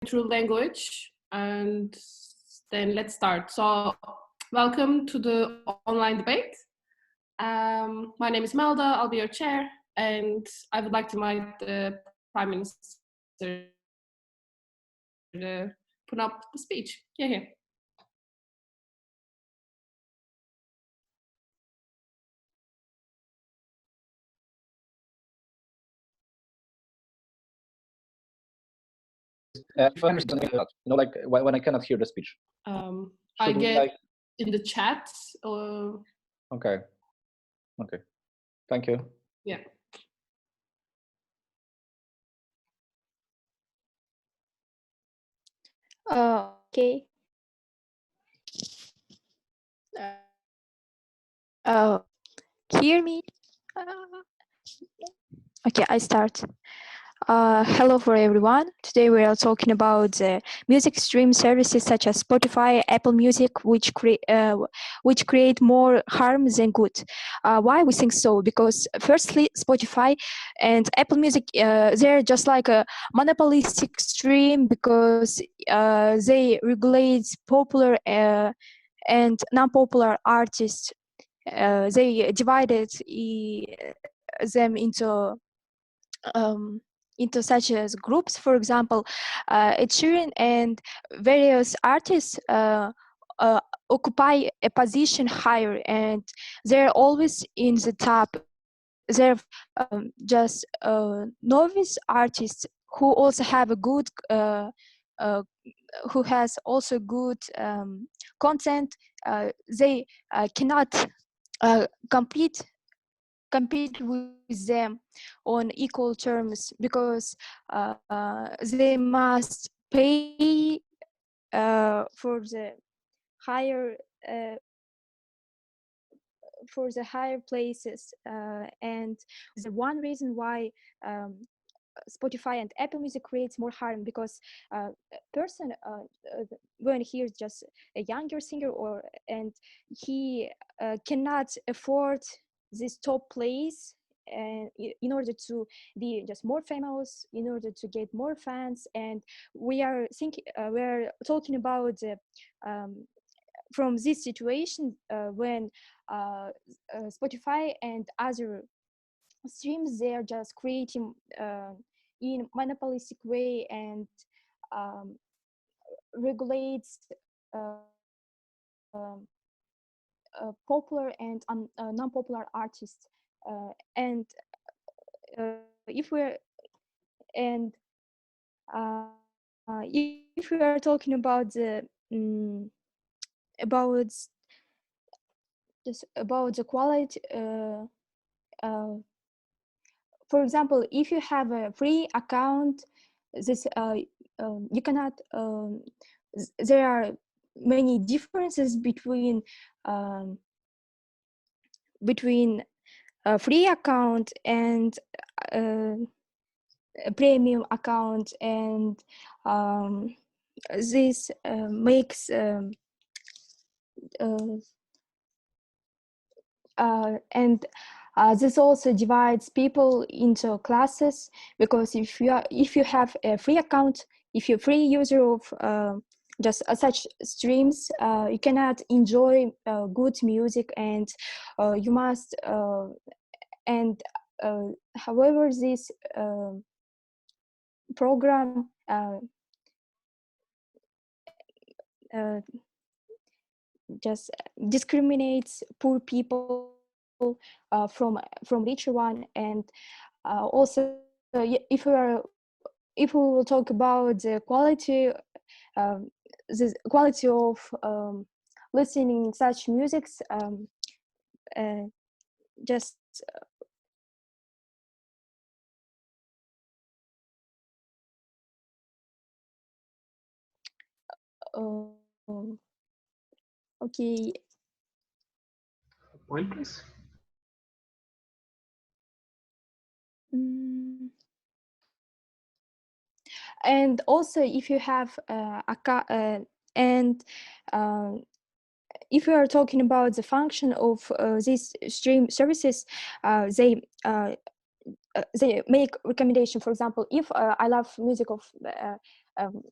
through language, and then let's start. So welcome to the online debate. My name is Melda, I'll be your chair, and I would like to invite the Prime Minister to put up the speech. Here. Like when I cannot hear the speech. I get in the chat. Okay. Thank you. Yeah. Okay. Hear me? Okay, I start. Hello for everyone. Today we are talking about music stream services such as Spotify, Apple Music, which create more harm than good. Why we think so? Because firstly, Spotify and Apple Music, they're just like a monopolistic stream because they regulate popular and non-popular artists. They divided them into such as groups. For example, Ed Sheeran and various artists occupy a position higher, and they're always in the top. They're just novice artists who also have a good who has also good content. They cannot compete with them on equal terms because they must pay for the higher places, and the one reason why Spotify and Apple Music creates more harm because a person when he is just a younger singer and he cannot afford this top place in order to be just more famous, in order to get more fans. And we're talking about from this situation when Spotify and other streams, they are just creating in monopolistic way and regulates popular and non-popular artists. And if we are talking about the about the quality, for example, if you have a free account, this you cannot. There are many differences between a free account and a premium account, and this makes and this also divides people into classes, because if you have a free account, if you're a free user of just such streams, you cannot enjoy good music, and you must however this program just discriminates poor people from richer one. And also if we will talk about the quality of listening such musics, just okay. Point, please. And also, if you have if we are talking about the function of these stream services, they make recommendation. For example, if I love music of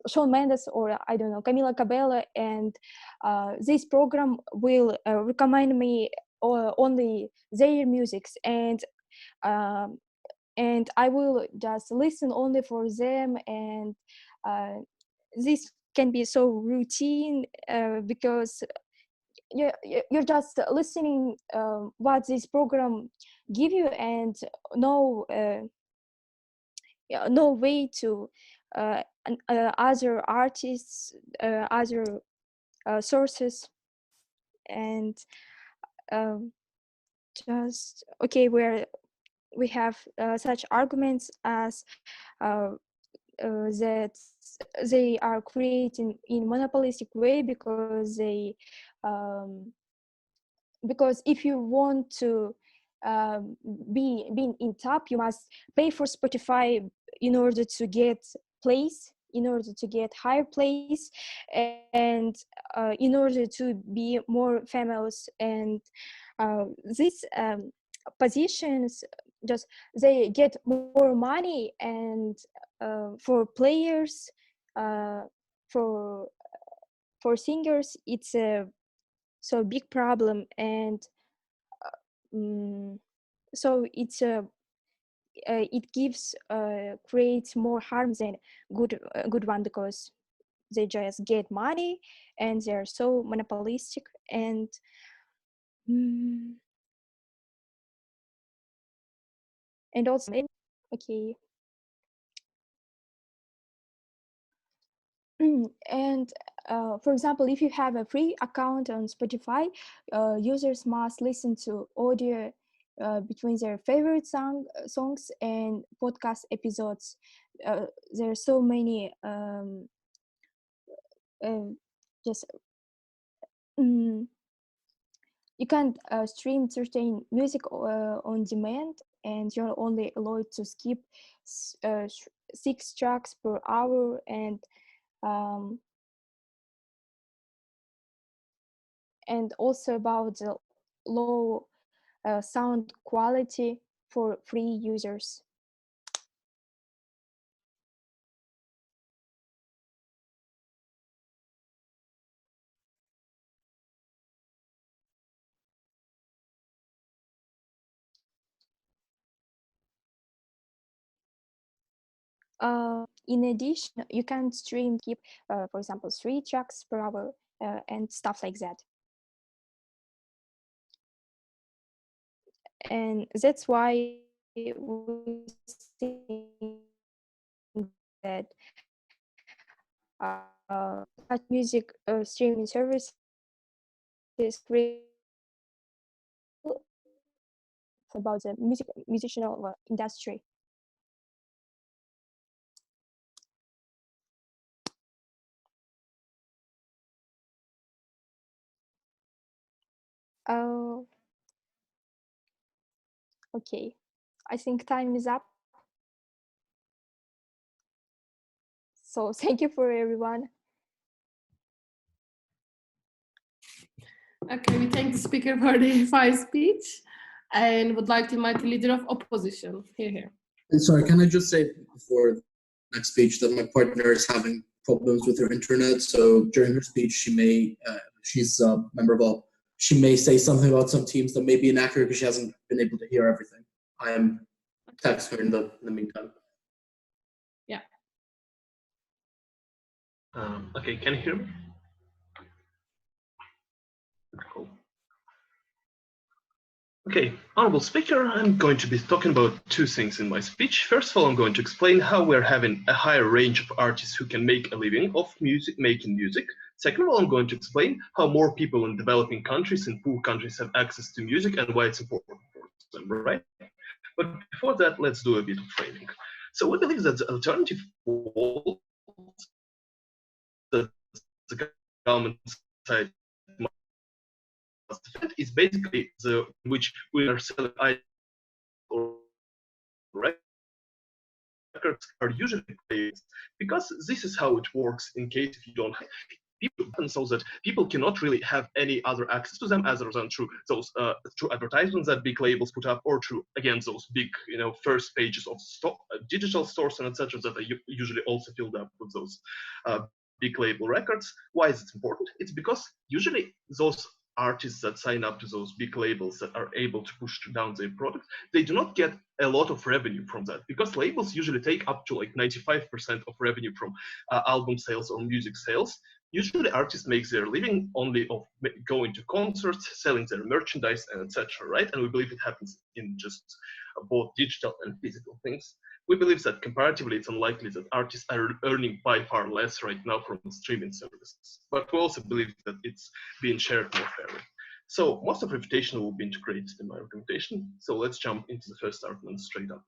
Shawn Mendes or I don't know, Camila Cabello, and this program will recommend me only their musics, and I will just listen only for them, and this can be so routine because you're just listening what this program give you, and no no way to other artists, other sources, and just okay, where we have such arguments as that they are creating in monopolistic way because if you want to be in top, you must pay for Spotify in order to get place, in order to get higher place, and in order to be more famous. And these positions, just they get more money, and for players, for singers, it's a so big problem, and so it's a it gives creates more harm than good one, because they just get money and they're so monopolistic, and and also okay. And for example, if you have a free account on Spotify, users must listen to audio between their favorite songs and podcast episodes. There are so many just you can't stream certain music on demand, and you're only allowed to skip 6 tracks per hour, and also about the low sound quality for free users. In addition, you can stream keep, for example, 3 tracks per hour and stuff like that. And that's why we think that music streaming service is great about the musicianal industry. Okay, I think time is up. So thank you for everyone. Okay, we thank the speaker for the fine speech and would like to invite the leader of opposition. Here. Sorry, can I just say before the next speech that my partner is having problems with her internet, so during her speech she may, she's a member of all, she may say something about some teams that may be inaccurate because she hasn't been able to hear everything. I am text her in the meantime. Yeah. Okay, can you hear me? Cool. Okay, honorable speaker, I'm going to be talking about 2 things in my speech. First of all, I'm going to explain how we're having a higher range of artists who can make a living off making music. Second of all, I'm going to explain how more people in developing countries and poor countries have access to music and why it's important for them, right? But before that, let's do a bit of framing. So we believe that the alternative wall that the government side defend is basically the which we are selling or records are usually played, because this is how it works in case if you don't have people, and so that people cannot really have any other access to them other than through those through advertisements that big labels put up, or through, again, those big, first pages of digital stores and etc. that are usually also filled up with those big label records. Why is it important? It's because usually those artists that sign up to those big labels that are able to push down their product, they do not get a lot of revenue from that, because labels usually take up to like 95% of revenue from album sales or music sales. Usually artists make their living only of going to concerts, selling their merchandise, and etc. Right? And we believe it happens in just both digital and physical things. We believe that comparatively, it's unlikely that artists are earning by far less right now from streaming services. But we also believe that it's being shared more fairly. So most of reputation will be integrated in my recommendation. So let's jump into the first argument straight up.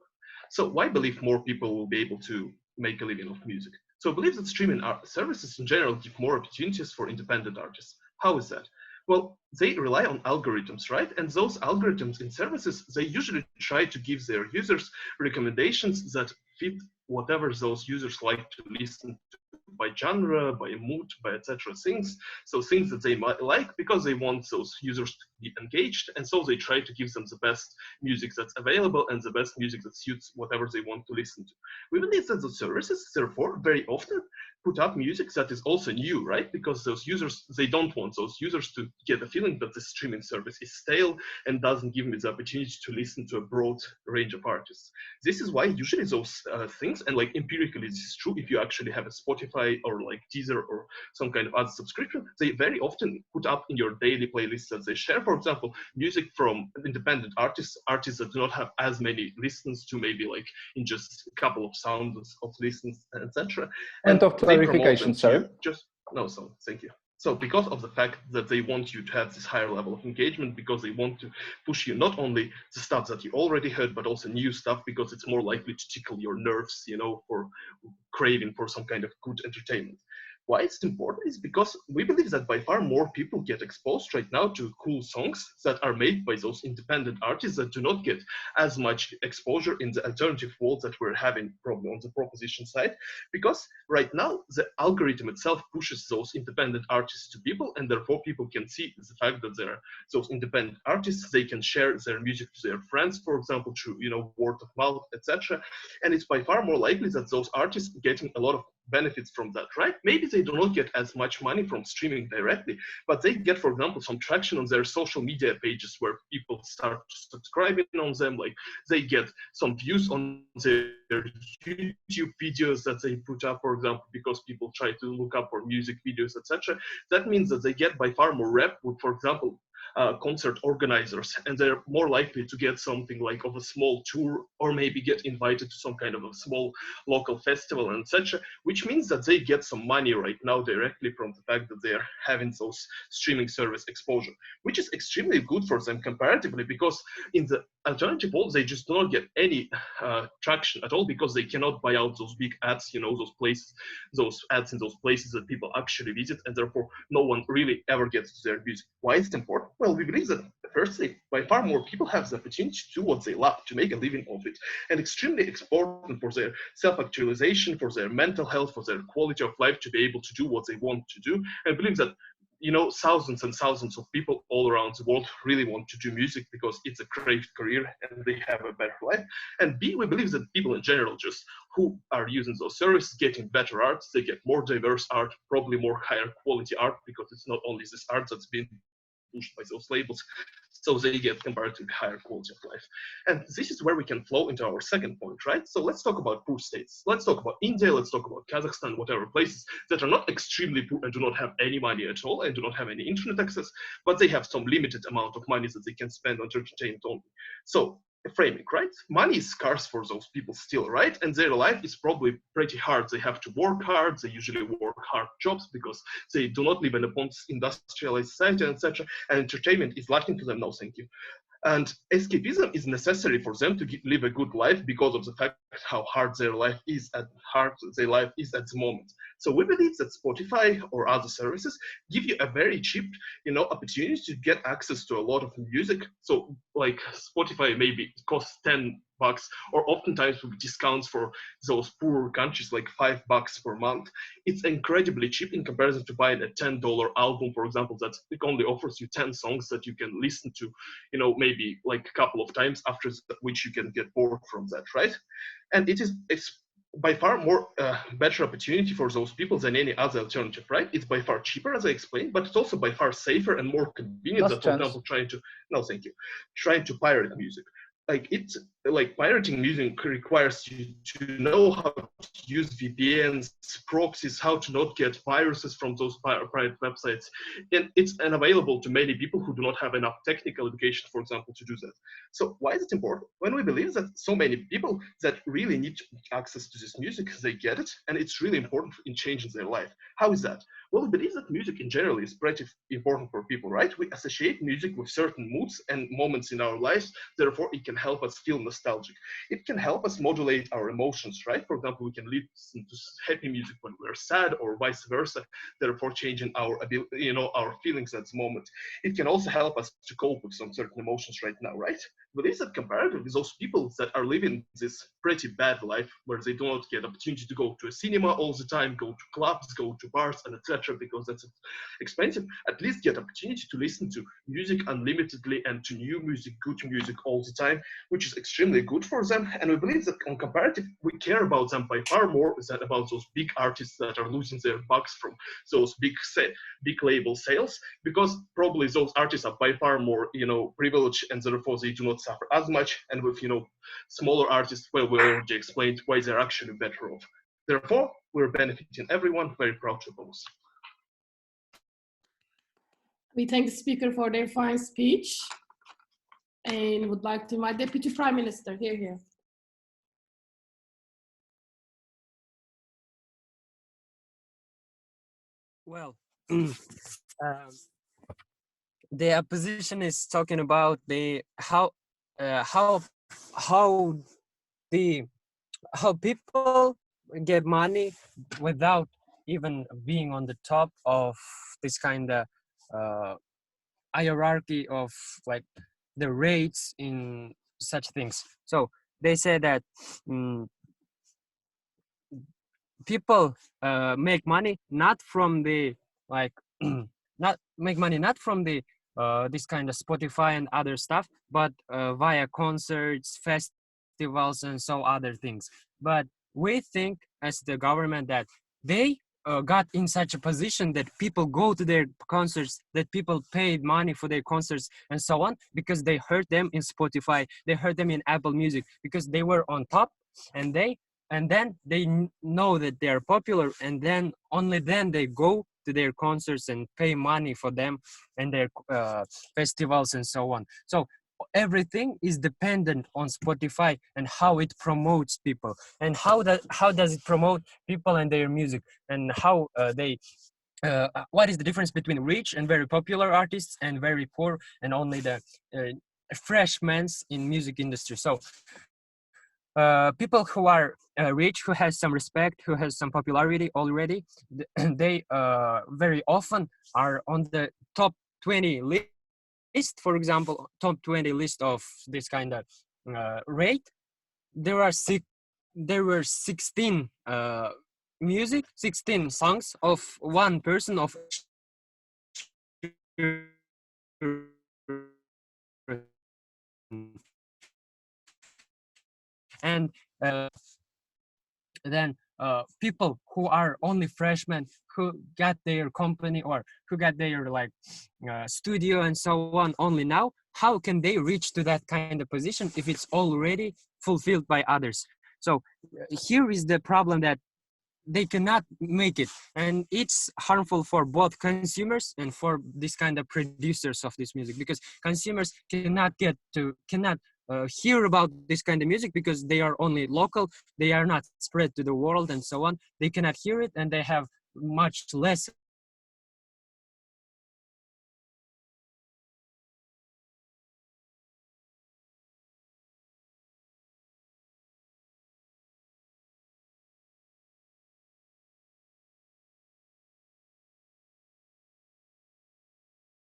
So why believe more people will be able to make a living of music? So I believe that streaming services in general give more opportunities for independent artists. How is that? Well, they rely on algorithms, right? And those algorithms in services, they usually try to give their users recommendations that fit whatever those users like to listen to, by genre, by mood, by etc. things. So things that they might like, because they want those users to be engaged, and so they try to give them the best music that's available and the best music that suits whatever they want to listen to. We believe that the services, therefore, very often put up music that is also new, right? Because those users, they don't want those users to get a feeling that the streaming service is stale and doesn't give me the opportunity to listen to a broad range of artists. This is why usually those things, and like empirically this is true, if you actually have a Spotify or like Deezer or some kind of other subscription, they very often put up in your daily playlists that they share, for example, music from independent artists that do not have as many listens to, maybe like in just a couple of sounds of listens, etc. Point of clarification, sir. Thank you. So because of the fact that they want you to have this higher level of engagement, because they want to push you not only the stuff that you already heard, but also new stuff, because it's more likely to tickle your nerves, for craving for some kind of good entertainment. Why it's important is because we believe that by far more people get exposed right now to cool songs that are made by those independent artists that do not get as much exposure in the alternative world that we're having probably on the proposition side. Because right now, the algorithm itself pushes those independent artists to people, and therefore people can see the fact that there are those independent artists, they can share their music to their friends, for example, through, word of mouth, etc. And it's by far more likely that those artists getting a lot of benefits from that, right? Maybe they do not get as much money from streaming directly, but they get, for example, some traction on their social media pages where people start subscribing on them, like they get some views on their YouTube videos that they put up, for example, because people try to look up for music videos, etc. That means that they get by far more rep with, for example, concert organizers, and they're more likely to get something like of a small tour, or maybe get invited to some kind of a small local festival and such, which means that they get some money right now directly from the fact that they're having those streaming service exposure, which is extremely good for them comparatively, because in the alternative world, they just do not get any traction at all, because they cannot buy out those big ads, those places, those ads in those places that people actually visit, and therefore no one really ever gets to their music. Why is it important? Well, we believe that firstly, by far more people have the opportunity to do what they love, to make a living of it, and extremely important for their self-actualization, for their mental health, for their quality of life, to be able to do what they want to do. And I believe that thousands and thousands of people all around the world really want to do music because it's a great career and they have a better life. And B, we believe that people in general just who are using those services getting better art, they get more diverse art, probably more higher quality art, because it's not only this art that's been pushed by those labels, so they get comparatively higher quality of life. And this is where we can flow into our second point, right? So let's talk about poor states. Let's talk about India, let's talk about Kazakhstan, whatever places that are not extremely poor and do not have any money at all and do not have any internet access, but they have some limited amount of money that they can spend on entertainment only. So framing, right? Money is scarce for those people still, right? And their life is probably pretty hard. They have to work hard. They usually work hard jobs because they do not live in a post-industrialized society, etc. And entertainment is lacking to them. No, thank you. And escapism is necessary for them to live a good life because of the fact how hard their life is at the moment. So we believe that Spotify or other services give you a very cheap, opportunity to get access to a lot of music. So like Spotify maybe costs $10 bucks, or oftentimes with discounts for those poorer countries like $5 per month. It's incredibly cheap in comparison to buying a $10 album, for example, that it only offers you 10 songs that you can listen to, you know, maybe like a couple of times, after which you can get bored from that, right? And it's by far more better opportunity for those people than any other alternative, right? It's by far cheaper, as I explained, but it's also by far safer and more convenient than, for example, trying to pirate music. Like it's like pirating music requires you to know how to use VPNs, proxies, how to not get viruses from those private websites. And it's unavailable to many people who do not have enough technical education, for example, to do that. So why is it important? When we believe that so many people that really need access to this music, they get it, and it's really important in changing their life. How is that? Well, we believe that music in general is pretty important for people, right? We associate music with certain moods and moments in our lives, therefore it can help us feel nostalgic. It can help us modulate our emotions, right? For example, we can listen to happy music when we're sad, or vice versa, therefore changing our ability, you know, our feelings at the moment. It can also help us to cope with some certain emotions right now, right? But is that comparative with those people that are living this pretty bad life, where they do not get opportunity to go to a cinema all the time, go to clubs, go to bars, and etc., because that's expensive, at least get opportunity to listen to music unlimitedly and to new music, good music all the time, which is extremely good for them. And we believe that on comparative, we care about them by far more than about those big artists that are losing their bucks from those big label sales, because probably those artists are by far more, you know, privileged, and therefore they do not suffer as much. And with, you know, smaller artists, well, we already explained why they're actually better off. Therefore, we're benefiting everyone. Very proud to both. We thank the speaker for their fine speech and would like to invite Deputy Prime Minister. Here. Well, the opposition is talking about how people get money without even being on the top of this kind of hierarchy of like the rates in such things. So they say that people make money not from the like not from the this kind of Spotify and other stuff, but via concerts, festivals, and so other things. But we think as the government that they got in such a position that people go to their concerts, that people paid money for their concerts and so on, because they heard them in Spotify, they heard them in Apple Music, because they were on top, and then they know that they are popular, and then only then they go to their concerts and pay money for them and their festivals and so on. So everything is dependent on Spotify and how it promotes people, and how does it promote people and their music, and how what is the difference between rich and very popular artists and very poor and only the freshmen in music industry. So people who are rich, who has some respect, who has some popularity already, they very often are on the top 20 list, for example, top 20 list of this kind of rate. There were 16 16 songs of one person of and then people who are only freshmen, who got their company or who got their like studio and so on only now, how can they reach to that kind of position if it's already fulfilled by others? So here is the problem, that they cannot make it, and it's harmful for both consumers and for this kind of producers of this music, because consumers cannot hear about this kind of music because they are only local, they are not spread to the world and so on. They cannot hear it, and they have much less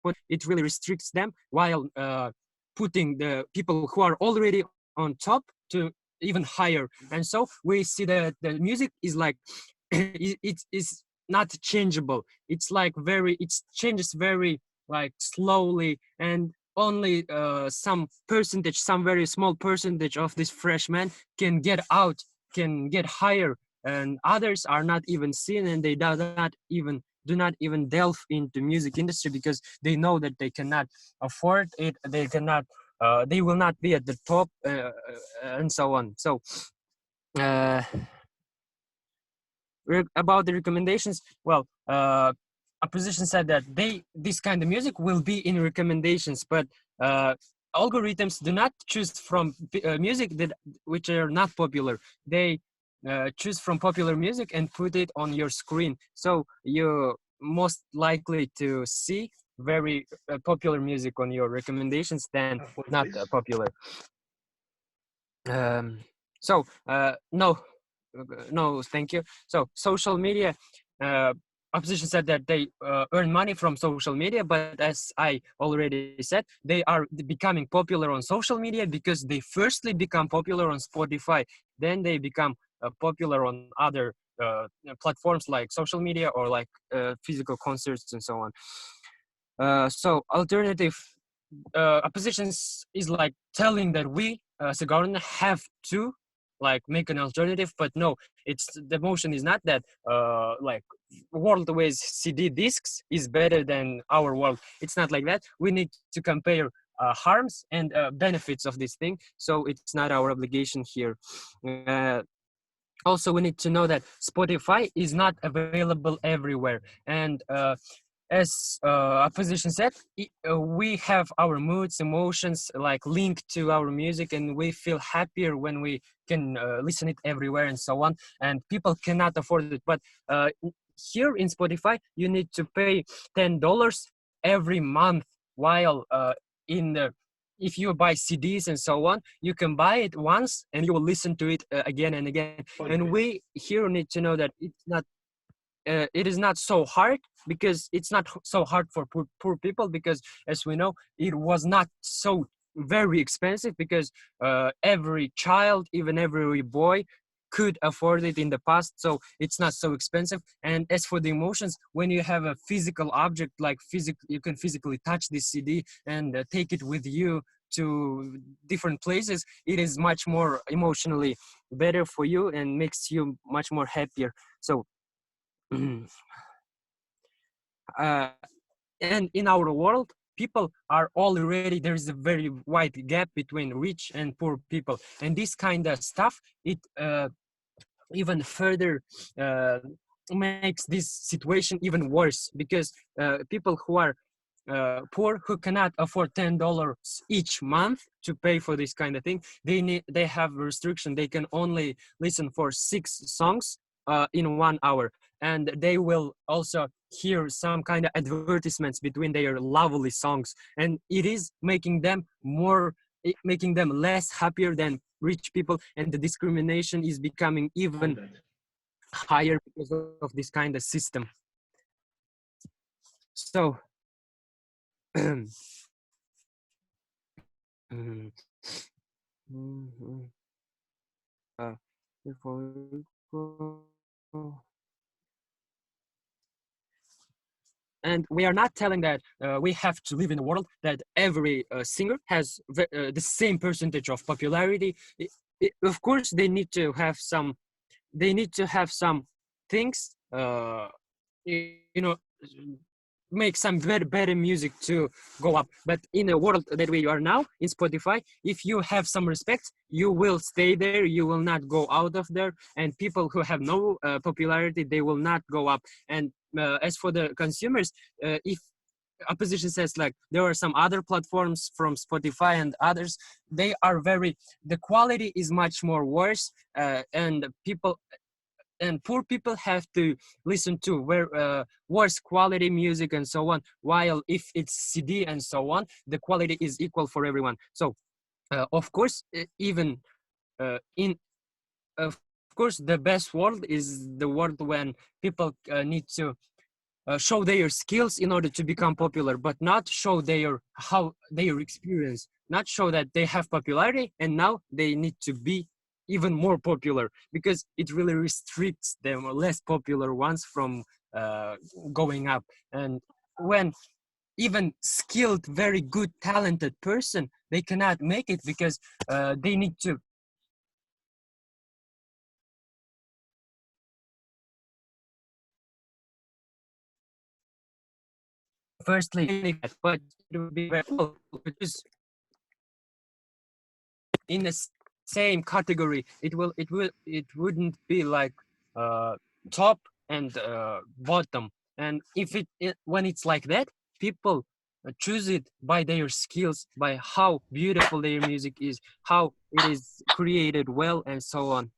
but it really restricts them, while putting the people who are already on top to even higher. And so we see that the music is like it is not changeable. It's like it changes very like slowly, and only some very small percentage of this freshmen can get out, can get higher, and others are not even seen, and they do not even delve into music industry because they know that they cannot afford it, they will not be at the top, and so on. So about the recommendations, well, opposition said that this kind of music will be in recommendations, but algorithms do not choose from music which are not popular. They choose from popular music and put it on your screen, so you're most likely to see very popular music on your recommendations than not popular. So no, thank you. So social media, opposition said that they earn money from social media, but as I already said, they are becoming popular on social media because they firstly become popular on Spotify, then they become popular on other platforms like social media or like physical concerts and so on. So alternative oppositions is like telling that we as a government have to like make an alternative, but no, it's the motion is not that like world with CD discs is better than our world. It's not like that. We need to compare harms and benefits of this thing, so it's not our obligation here. Also, we need to know that Spotify is not available everywhere, and as opposition said, we have our moods, emotions like linked to our music, and we feel happier when we can listen it everywhere and so on, and people cannot afford it. But here in Spotify, you need to pay $10 every month, while if you buy CDs and so on, you can buy it once and you will listen to it again and again. And we here need to know that it is not so hard, because it's not so hard for poor people, because as we know, it was not so very expensive, because every child, even every boy, could afford it in the past, so it's not so expensive. And as for the emotions, when you have a physical object like you can physically touch this CD and take it with you to different places, it is much more emotionally better for you and makes you much more happier. So and in our world, people are already, there is a very wide gap between rich and poor people, and this kind of stuff, it even further makes this situation even worse, because people who are poor, who cannot afford $10 each month to pay for this kind of thing, they have a restriction. They can only listen for 6 songs in 1 hour, and they will also hear some kind of advertisements between their lovely songs, and it is making them less happier than rich people, and the discrimination is becoming even higher because of this kind of system. So before we go, and we are not telling that we have to live in a world that every singer has the same percentage of popularity. Of course, they need to have some things, make some very better music to go up. But in a world that we are now in Spotify, if you have some respect, you will stay there, you will not go out of there, and people who have no popularity, they will not go up. And as for the consumers, if opposition says like there are some other platforms from Spotify and others, the quality is much more worse, and poor people have to listen to worse quality music and so on, while if it's CD and so on, the quality is equal for everyone. So of course, of course, the best world is the world when people need to show their skills in order to become popular, but not show their experience, not show that they have popularity and now they need to be even more popular, because it really restricts them, less popular ones, from going up. And when even skilled, very good, talented person, they cannot make it because they need to firstly, but it would be very cool because in the same category, it wouldn't be like top and bottom. And if when it's like that, people choose it by their skills, by how beautiful their music is, how it is created well, and so on.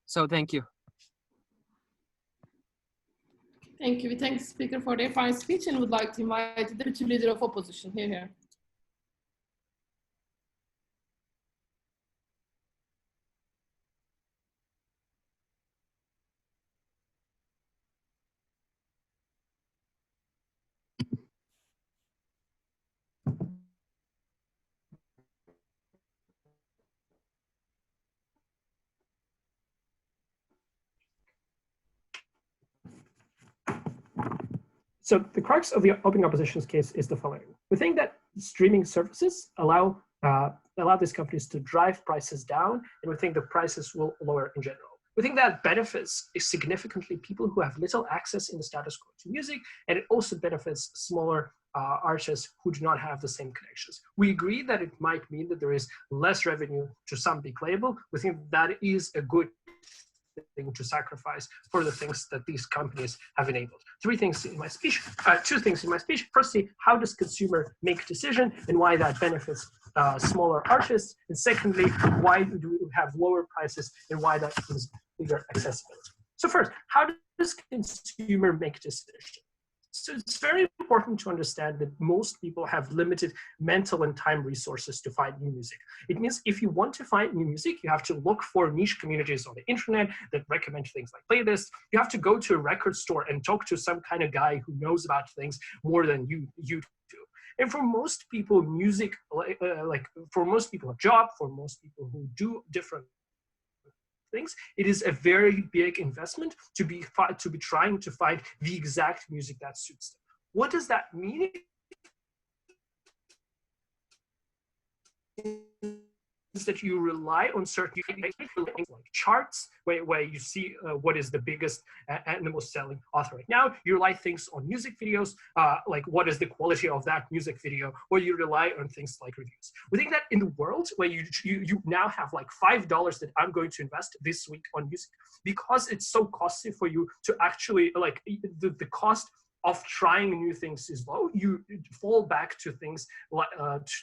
So thank you. Thank you. We thank the speaker for their fine speech and would like to invite the Deputy Leader of Opposition. Here. So the crux of the open opposition's case is the following. We think that streaming services allow these companies to drive prices down, and we think the prices will lower in general. We think that benefits significantly people who have little access in the status quo to music, and it also benefits smaller artists who do not have the same connections. We agree that it might mean that there is less revenue to some big label. We think that is a good thing to sacrifice for the things that these companies have enabled. Two things in my speech. Firstly, how does consumer make decision and why that benefits smaller artists? And secondly, why do we have lower prices and why that is bigger accessibility? So first, how does consumer make decision? So it's very important to understand that most people have limited mental and time resources to find new music. It means if you want to find new music, you have to look for niche communities on the internet that recommend things like playlists. You have to go to a record store and talk to some kind of guy who knows about things more than you do. And for most people, music, for most people, a job, for most people who do different things, it is a very big investment to be trying to find the exact music that suits them. What does that mean? Is that you rely on certain things like charts, where you see what is the biggest and the most selling author right now. You rely things on music videos, like what is the quality of that music video, or you rely on things like reviews. We think that in the world where you now have like $5 that I'm going to invest this week on music, because it's so costly for you to actually, like, the cost of trying new things is low, you fall back to things like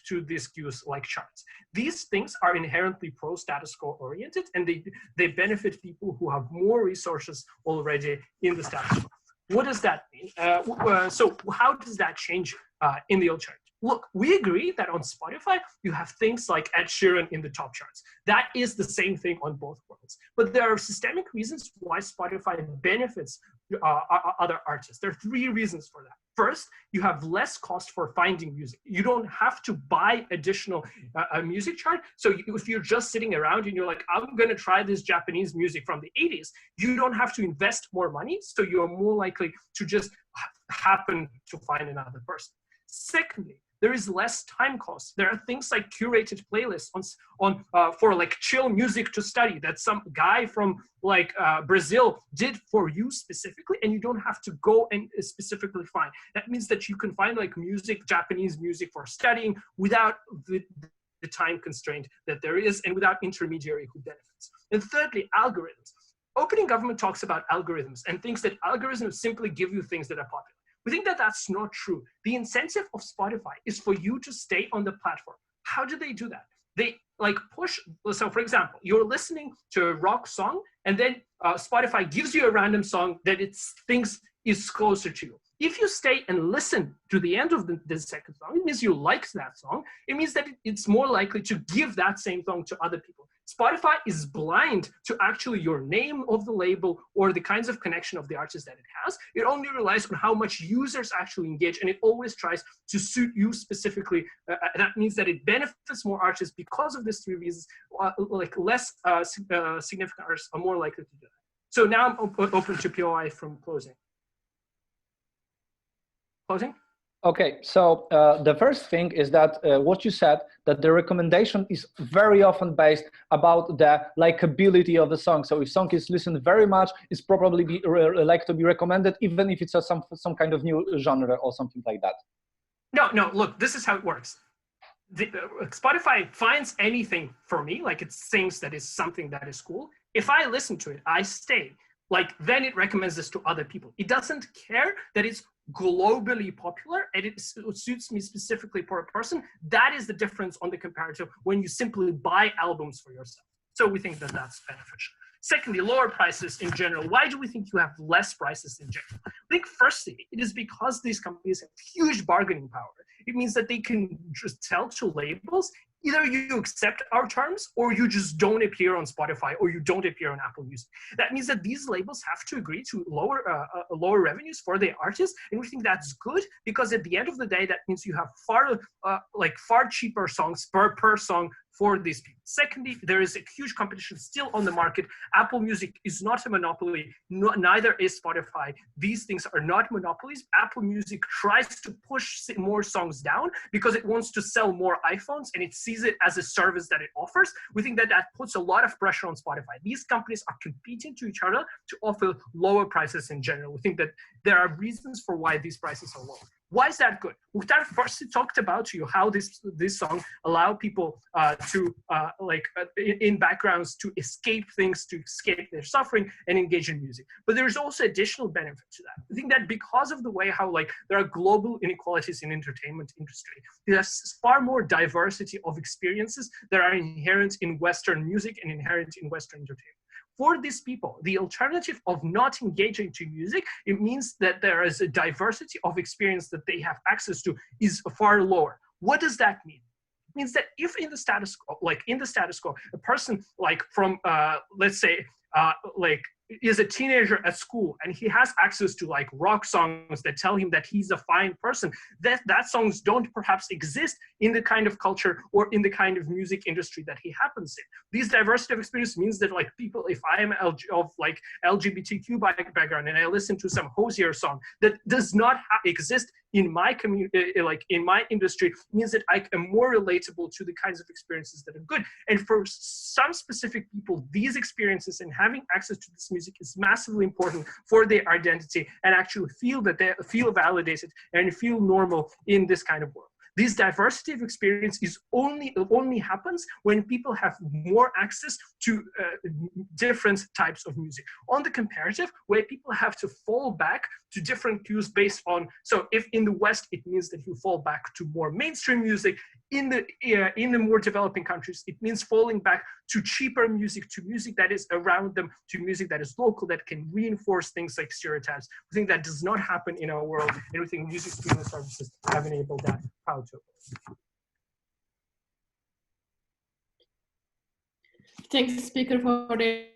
to these cues like charts. These things are inherently pro-status quo oriented, and they benefit people who have more resources already in the status quo. What does that mean? So how does that change in the old chart? Look, we agree that on Spotify, you have things like Ed Sheeran in the top charts. That is the same thing on both worlds. But there are systemic reasons why Spotify benefits other artists. There are three reasons for that. First, you have less cost for finding music. You don't have to buy additional music chart. So if you're just sitting around and you're like, I'm going to try this Japanese music from the 80s, you don't have to invest more money. So you're more likely to just happen to find another person. Secondly, there is less time cost. There are things like curated playlists for like chill music to study that some guy from like Brazil did for you specifically, and you don't have to go and specifically find. That means that you can find like music, Japanese music for studying without the time constraint that there is and without intermediary who benefits. And thirdly, algorithms. Opening government talks about algorithms and thinks that algorithms simply give you things that are popular. We think that that's not true. The incentive of Spotify is for you to stay on the platform. How do they do that? They like push, so for example, you're listening to a rock song and then Spotify gives you a random song that it thinks is closer to you. If you stay and listen to the end of the second song, it means you like that song. It means that it's more likely to give that same song to other people. Spotify is blind to actually your name of the label or the kinds of connection of the artist that it has. It only relies on how much users actually engage, and it always tries to suit you specifically. That means that it benefits more artists because of these three reasons. Like less significant artists are more likely to do that. So now I'm open to POI from closing. Closing? Okay, so the first thing is that what you said, that the recommendation is very often based about the likability of the song. So if song is listened very much, it's probably like to be recommended, even if it's some kind of new genre or something like that. No, look, this is how it works. Spotify finds anything for me, like it thinks that is something that is cool. If I listen to it, I stay. Like, then it recommends this to other people. It doesn't care that it's globally popular and it suits me specifically for a person. That is the difference on the comparative when you simply buy albums for yourself. So we think that that's beneficial. Secondly, lower prices in general. Why do we think you have less prices in general? I think firstly, it is because these companies have huge bargaining power. It means that they can just tell to labels, either you accept our terms or you just don't appear on Spotify or you don't appear on Apple Music. That means that these labels have to agree to lower revenues for their artists, and we think that's good because at the end of the day, that means you have far cheaper songs per song for these people. Secondly, there is a huge competition still on the market. Apple Music is not a monopoly, neither is Spotify. These things are not monopolies. Apple Music tries to push more songs down because it wants to sell more iPhones and it sees it as a service that it offers. We think that that puts a lot of pressure on Spotify. These companies are competing to each other to offer lower prices in general. We think that there are reasons for why these prices are lower. Why is that good? Mukhtar first talked about to you how this song allow people in backgrounds to escape things, to escape their suffering and engage in music. But there's also additional benefit to that. I think that because of the way how there are global inequalities in entertainment industry, there's far more diversity of experiences that are inherent in Western music and inherent in Western entertainment. For these people, the alternative of not engaging to music, it means that there is a diversity of experience that they have access to is far lower. What does that mean? It means that if in the status quo, a person from let's say is a teenager at school and he has access to rock songs that tell him that he's a fine person, that songs don't perhaps exist in the kind of culture or in the kind of music industry that he happens in. These diversity of experience means that people, if I am of LGBTQ background and I listen to some Hosier song that does not exist in my community, in my industry, means that I am more relatable to the kinds of experiences that are good. And for some specific people, these experiences and having access to this music is massively important for their identity and actually feel that they feel validated and feel normal in this kind of world. This diversity of experience only happens when people have more access to different types of music. On the comparative, where people have to fall back to different cues based on, so if in the West, it means that you fall back to more mainstream music. In the more developing countries, it means falling back to cheaper music, to music that is around them, to music that is local, that can reinforce things like stereotypes. We think that does not happen in our world, and we think music streaming services have enabled that. How to? Thanks, speaker, for the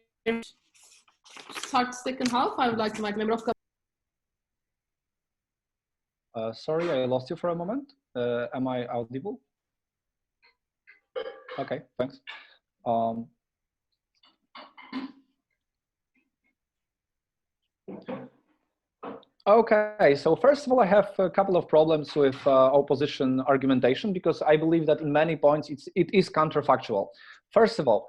second half. I would like to make member of. Sorry, I lost you for a moment. Am I audible? Okay, thanks. Okay, so first of all, I have a couple of problems with opposition argumentation because I believe that in many points it is counterfactual. First of all,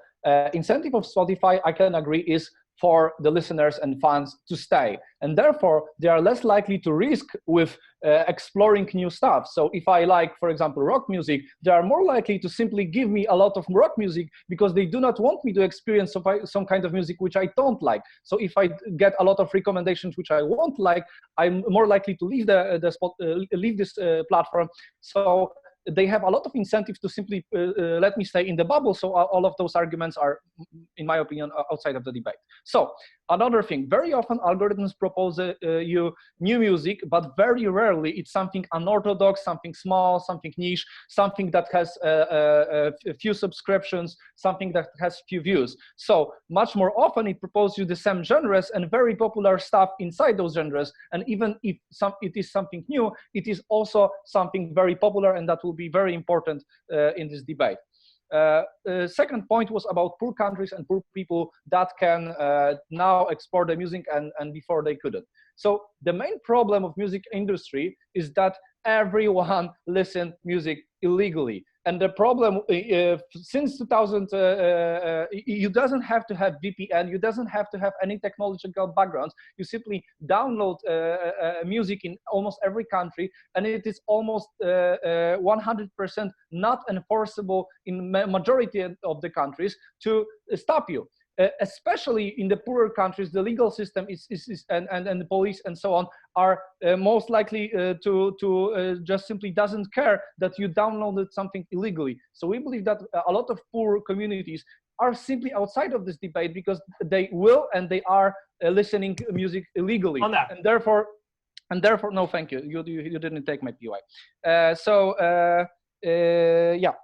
incentive of Spotify, I can agree, is for the listeners and fans to stay, and therefore they are less likely to risk with exploring new stuff. So if I like, for example, rock music, they are more likely to simply give me a lot of rock music because they do not want me to experience some kind of music which I don't like. So if I get a lot of recommendations which I won't like, I'm more likely to leave leave this platform. So they have a lot of incentive to simply let me stay in the bubble. So all of those arguments are, in my opinion, outside of the debate. So Another thing, very often algorithms propose you new music, but very rarely it's something unorthodox, something small, something niche, something that has a few subscriptions, something that has few views. So much more often it proposes you the same genres and very popular stuff inside those genres. And even if it is something new, it is also something very popular, and that will be very important in this debate. Second point was about poor countries and poor people that can now explore the music and before they couldn't. So the main problem of music industry is that everyone listens music illegally. And the problem since 2000, you doesn't have to have VPN, you doesn't have to have any technological backgrounds. You simply download music in almost every country, and it is almost 100% not enforceable in majority of the countries to stop you. Especially in the poorer countries, the legal system and the police and so on are most likely to just simply doesn't care that you downloaded something illegally. So we believe that a lot of poor communities are simply outside of this debate because they will and they are listening to music illegally. On that. And therefore, no, thank you. You didn't take my PY. Yeah.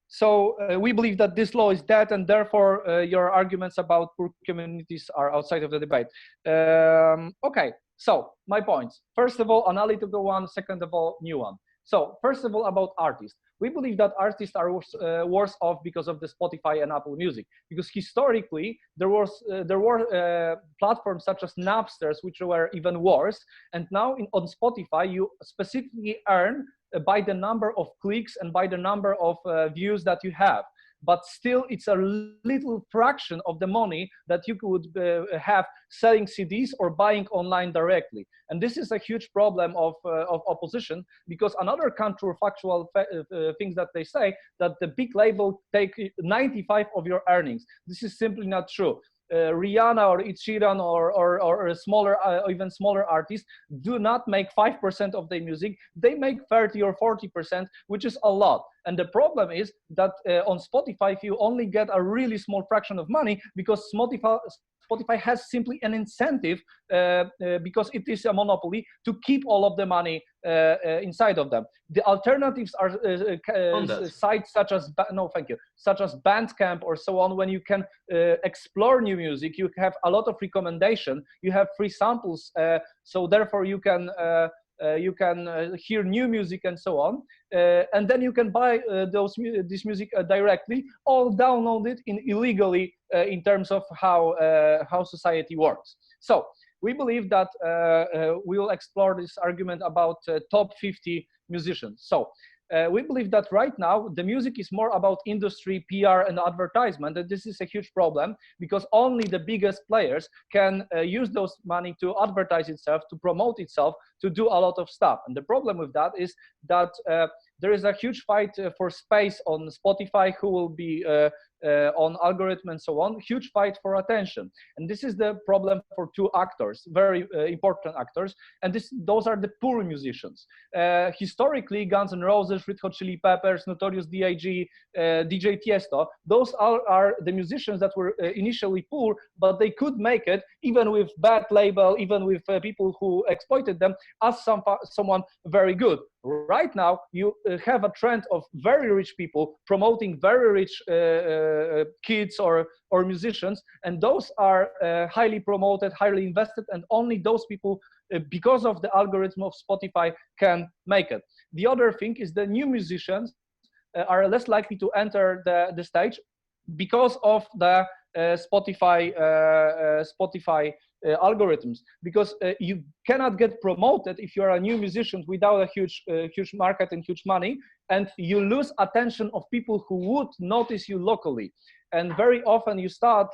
So we believe that this law is dead, and therefore your arguments about poor communities are outside of the debate. Okay, so my points. First of all, analytical one. Second of all, new one. So first of all, about artists. We believe that artists are worse off because of the Spotify and Apple Music. Because historically, there were platforms such as Napsters, which were even worse. And now on Spotify, you specifically earn by the number of clicks and by the number of views that you have. But still, it's a little fraction of the money that you could have selling CDs or buying online directly. And this is a huge problem of opposition, because another counterfactual things that they say, that the big label take 95% of your earnings. This is simply not true. Rihanna or Ed Sheeran or a smaller, even smaller artists do not make 5% of their music. They make 30 or 40%, which is a lot. And the problem is that on Spotify, you only get a really small fraction of money, because Spotify has simply an incentive, because it is a monopoly, to keep all of the money inside of them. The alternatives are sites such as such as Bandcamp or so on. When you can explore new music, you have a lot of recommendation. You have free samples, so therefore you can hear new music and so on, and then you can buy this music directly, or download it illegally in terms of how society works. So we believe that we will explore this argument about top 50 musicians. So we believe that right now the music is more about industry, PR, and advertisement, and this is a huge problem, because only the biggest players can use those money to advertise itself, to promote itself, to do a lot of stuff. And the problem with that is that there is a huge fight for space on Spotify, who will be on algorithm and so on, huge fight for attention. And this is the problem for two actors, very important actors, and those are the poor musicians. Historically, Guns N' Roses, Red Hot Chili Peppers, Notorious D.I.G., DJ Tiesto, those are the musicians that were initially poor, but they could make it even with bad label, even with people who exploited them, as someone very good. Right now, you have a trend of very rich people promoting very rich kids or musicians, and those are highly promoted, highly invested, and only those people, because of the algorithm of Spotify, can make it. The other thing is the new musicians are less likely to enter the stage because of the Spotify algorithms, because you cannot get promoted if you are a new musician without a huge market and huge money, and you lose attention of people who would notice you locally. And very often you start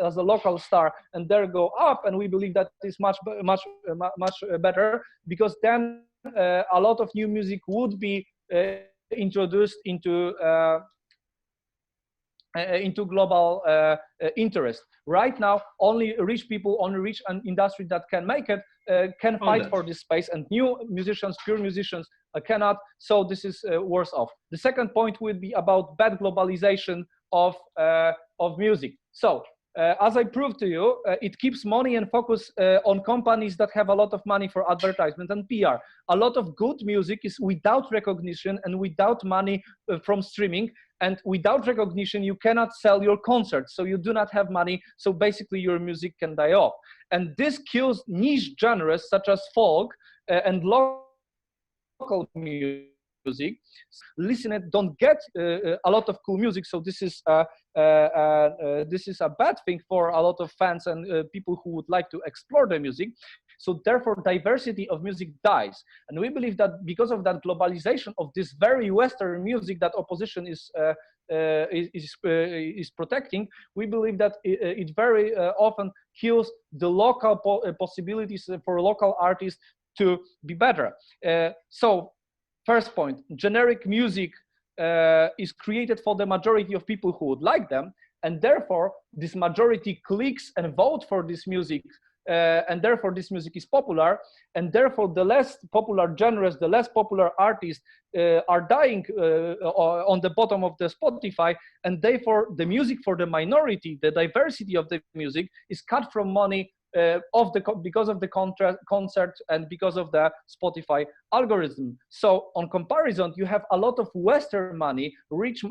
as a local star and there go up, and we believe that is much better, because then a lot of new music would be introduced into global interest. Right now, only rich people, only rich industry that can make it, can fight for this space, and new musicians, pure musicians, cannot. So this is worse off. The second point would be about bad globalization of music. So as I proved to you, it keeps money and focus on companies that have a lot of money for advertisement and PR. A lot of good music is without recognition and without money from streaming. And without recognition, you cannot sell your concerts. So you do not have money. So basically your music can die off. And this kills niche genres such as folk and local music. Listen, don't get a lot of cool music. So this is a bad thing for a lot of fans and people who would like to explore the music. So therefore, diversity of music dies. And we believe that because of that globalization of this very Western music that opposition is protecting, we believe that it very often kills the local possibilities for local artists to be better. So first point, generic music is created for the majority of people who would like them, and therefore this majority clicks and vote for this music, and therefore this music is popular, and therefore the less popular genres, the less popular artists are dying on the bottom of the Spotify, and therefore the music for the minority, the diversity of the music is cut from money because of the concert and because of the Spotify algorithm. So on comparison, you have a lot of Western money, rich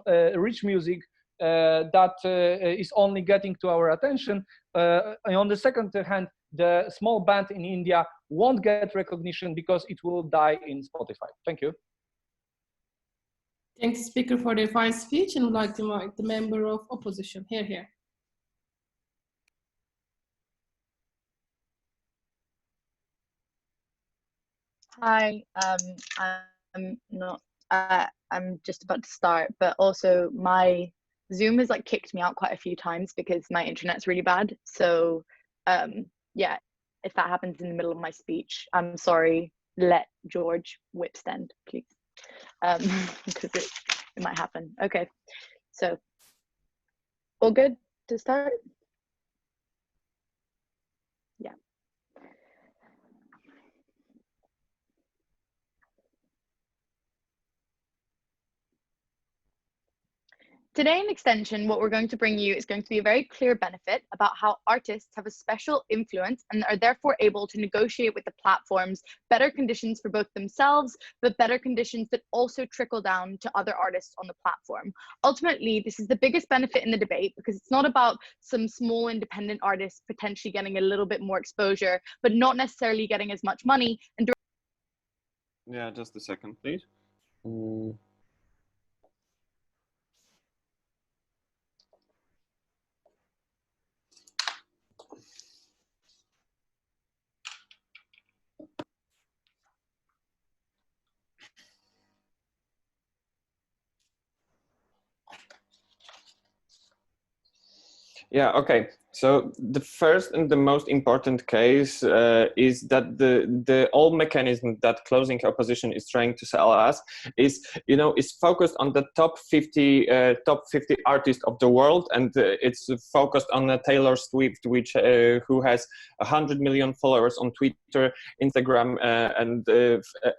music that is only getting to our attention. And on the second hand, the small band in India won't get recognition because it will die in Spotify. Thank you. Thanks, speaker, for the fine speech, and would like to invite the member of opposition. Here. Hi, I'm just about to start, but also my Zoom has like kicked me out quite a few times because my internet's really bad. So yeah, if that happens in the middle of my speech, I'm sorry, let George whipstand, please, because it might happen. Okay, so all good to start? Yeah. Today in Extension, what we're going to bring you is going to be a very clear benefit about how artists have a special influence and are therefore able to negotiate with the platforms better conditions for both themselves, but better conditions that also trickle down to other artists on the platform. Ultimately, this is the biggest benefit in the debate because it's not about some small independent artists potentially getting a little bit more exposure, but not necessarily getting as much money. And yeah, just a second, please. Yeah, okay. So the first and the most important case is that the old mechanism that closing opposition is trying to sell us is, is focused on the top 50 artists of the world, and it's focused on Taylor Swift, which who has 100 million followers on Twitter, Instagram, and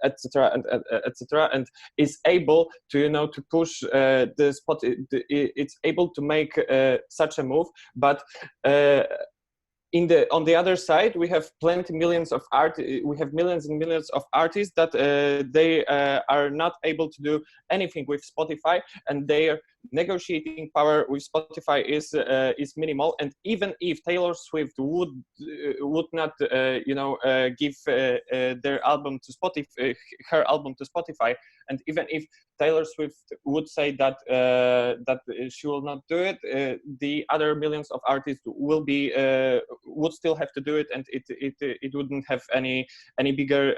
etc. and is able to to push the spot. It's able to make such a move, but on the other side, we have millions and millions of artists that they are not able to do anything with Spotify, and their negotiating power with Spotify is minimal. And even if Taylor Swift would not give their album to Spotify, her album to Spotify, and even if Taylor Swift would say that that she will not do it, the other millions of artists would still have to do it, and it wouldn't have any bigger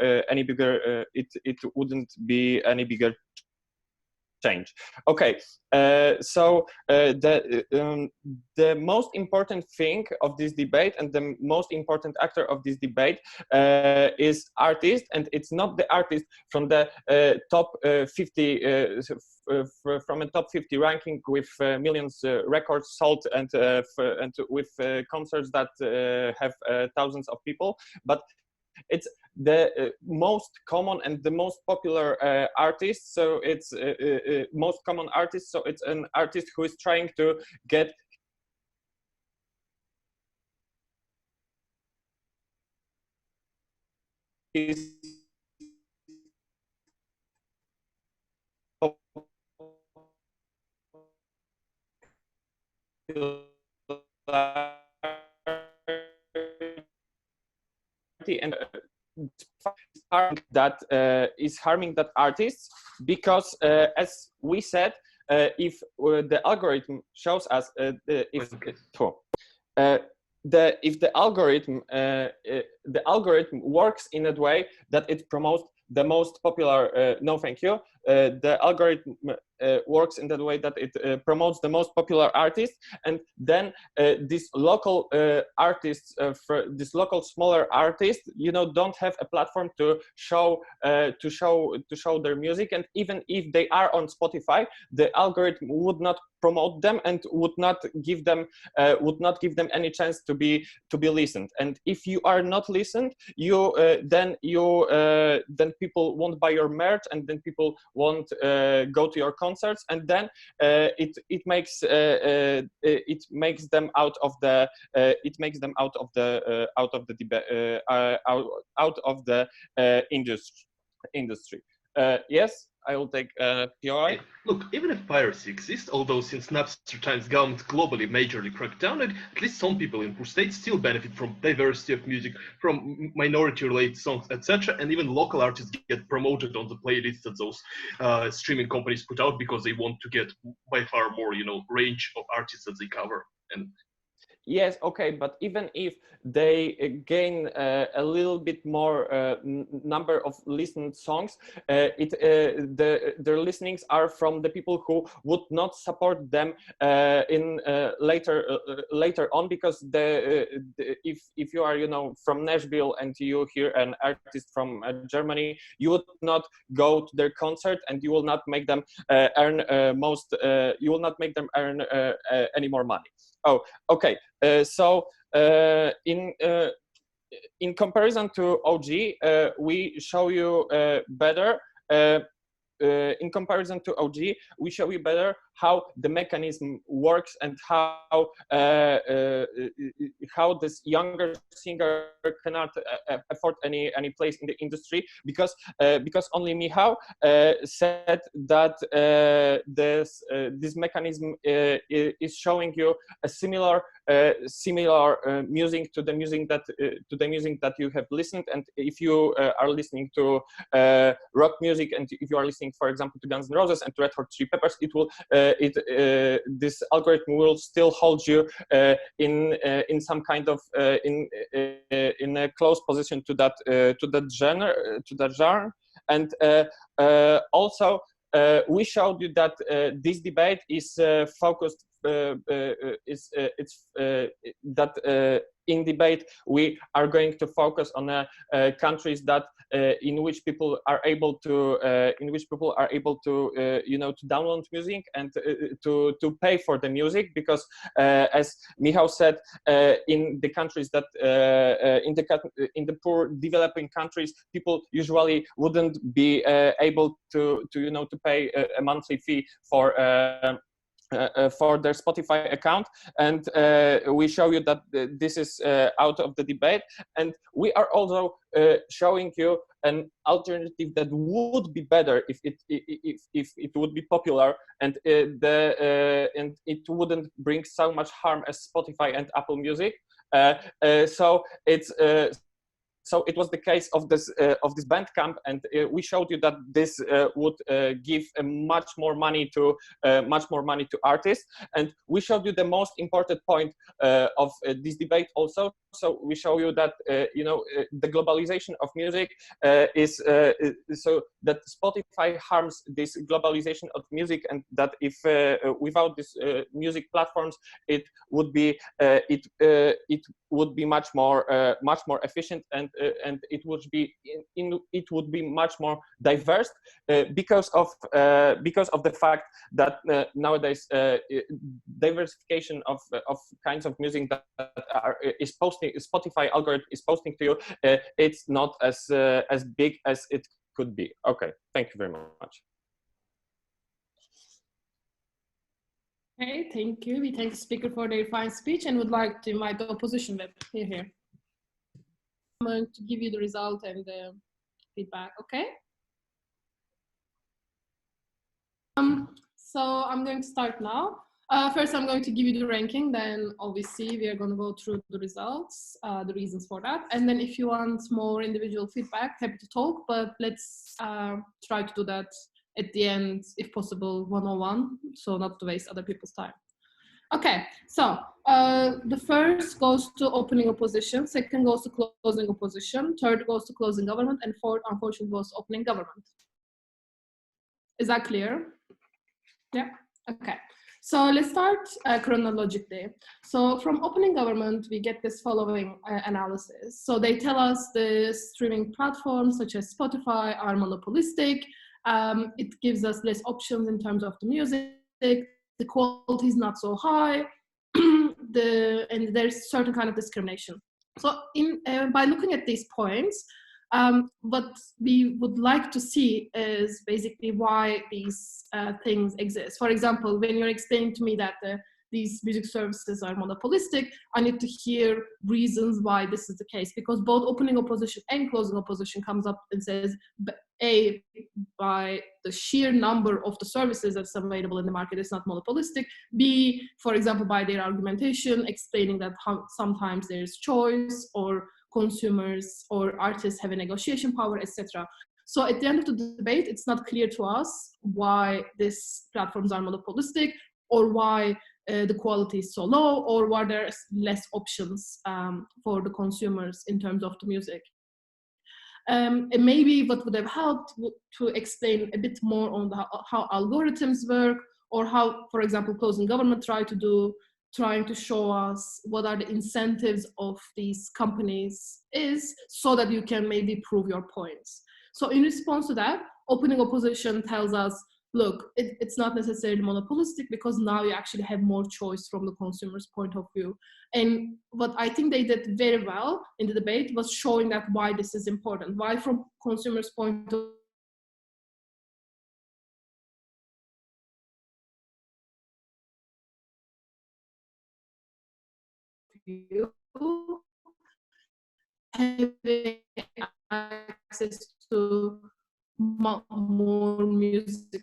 it wouldn't be any bigger change. Okay, so the most important thing of this debate and the most important actor of this debate is artist, and it's not the artist from the top 50 from a top 50 ranking with millions records sold and with concerts that have thousands of people, but it's the most common and the most popular artist. So it's most common artist. So it's an artist who is trying to get his and that is harming that artists, because as we said, if the algorithm shows us if the algorithm works in a way that it promotes the most popular no thank you the algorithm works in that way that it promotes the most popular artists, and then these local artists, these local smaller artists, don't have a platform to show their music, and even if they are on Spotify, the algorithm would not promote them and would not give them any chance to be listened. And if you are not listened, then people won't buy your merch, and then people won't go to your concerts, and then it makes them out of the industry. Yes, I will take POI. Look, even if piracy exists, although since Napster times government globally majorly cracked down, at least some people in poor states still benefit from diversity of music, from minority-related songs, etc. And even local artists get promoted on the playlists that those streaming companies put out, because they want to get by far more, range of artists that they cover. And yes, okay, but even if they gain a little bit more number of listened songs, their listenings are from the people who would not support them in later on, because if you are from Nashville and you hear an artist from Germany, you would not go to their concert, and you will not make them earn any more money. Oh, okay. So in comparison to OG, we show you better. In comparison to OG, we show you better how the mechanism works and how this younger singer cannot afford any place in the industry, because only Michał said that this mechanism is showing you a similar music to the music that you have listened. And if you are listening to rock music, and if you are listening, for example, to Guns N' Roses and to Red Hot Chili Peppers, it will this algorithm will still hold you in some kind of in a close position to that genre. And also we showed you that this debate is focused. In debate we are going to focus on countries that in which people are able to to download music and to pay for the music, because as Michał said, in the countries that in the poor developing countries, people usually wouldn't be able to pay a monthly fee for their Spotify account. And we show you that this is out of the debate, and we are also showing you an alternative that would be better if it would be popular, and it wouldn't bring so much harm as Spotify and Apple Music. So it was the case of this Bandcamp, and we showed you that this would give much more money to artists, and we showed you the most important point of this debate also. So we show you that the globalization of music is so that Spotify harms this globalization of music, and that if without these music platforms, it would be much more efficient, and it would be much more diverse, because of the fact that nowadays diversification of kinds of music that is posting, Spotify algorithm is posting to you, it's not as big as it could be. Okay, thank you very much. Okay, thank you. We thank the speaker for their fine speech and would like to invite the opposition whip. Here. I'm going to give you the result and the feedback, okay? So I'm going to start now. First, I'm going to give you the ranking, then obviously we are going to go through the results, the reasons for that. And then if you want more individual feedback, happy to talk, but let's try to do that at the end, if possible, one-on-one, so not to waste other people's time. Okay, so the first goes to opening opposition, second goes to closing opposition, third goes to closing government, and fourth, unfortunately, goes to opening government. Is that clear? Yeah, okay. So let's start chronologically. So from opening government, we get this following analysis. So they tell us the streaming platforms such as Spotify are monopolistic. It gives us less options in terms of the music. The quality is not so high. And there's certain kind of discrimination. So by looking at these points, what we would like to see is basically why these things exist. For example, when you're explaining to me that these music services are monopolistic, I need to hear reasons why this is the case, because both opening opposition and closing opposition comes up and says, A, by the sheer number of the services that's available in the market, it's not monopolistic. B, for example, by their argumentation, explaining that sometimes there's choice, or consumers or artists have a negotiation power, etc. So at the end of the debate, it's not clear to us why these platforms are monopolistic, or why the quality is so low, or why there's less options for the consumers in terms of the music. And maybe what would have helped to explain a bit more on how algorithms work, or how, for example, closing government trying to show us what are the incentives of these companies is, so that you can maybe prove your points. So in response to that, opening opposition tells us, look, it's not necessarily monopolistic, because now you actually have more choice from the consumer's point of view. And what I think they did very well in the debate was showing that why this is important, why from consumers' point of view, having access to more music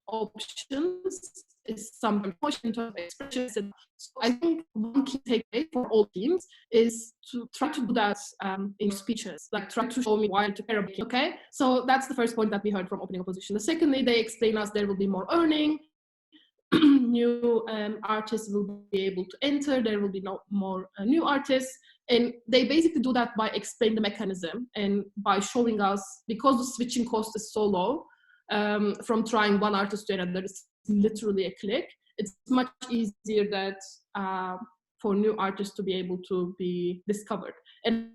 options is something in terms of expression. So I think one key takeaway for all teams is to try to do that in speeches, like try to show me why to care about it. Okay, so that's the first point that we heard from opening opposition. The secondly, they explain us there will be more earning. New artists will be able to enter, there will be no more new artists, and they basically do that by explaining the mechanism and by showing us, because the switching cost is so low, from trying one artist to another, it's literally a click. It's much easier that for new artists to be able to be discovered. And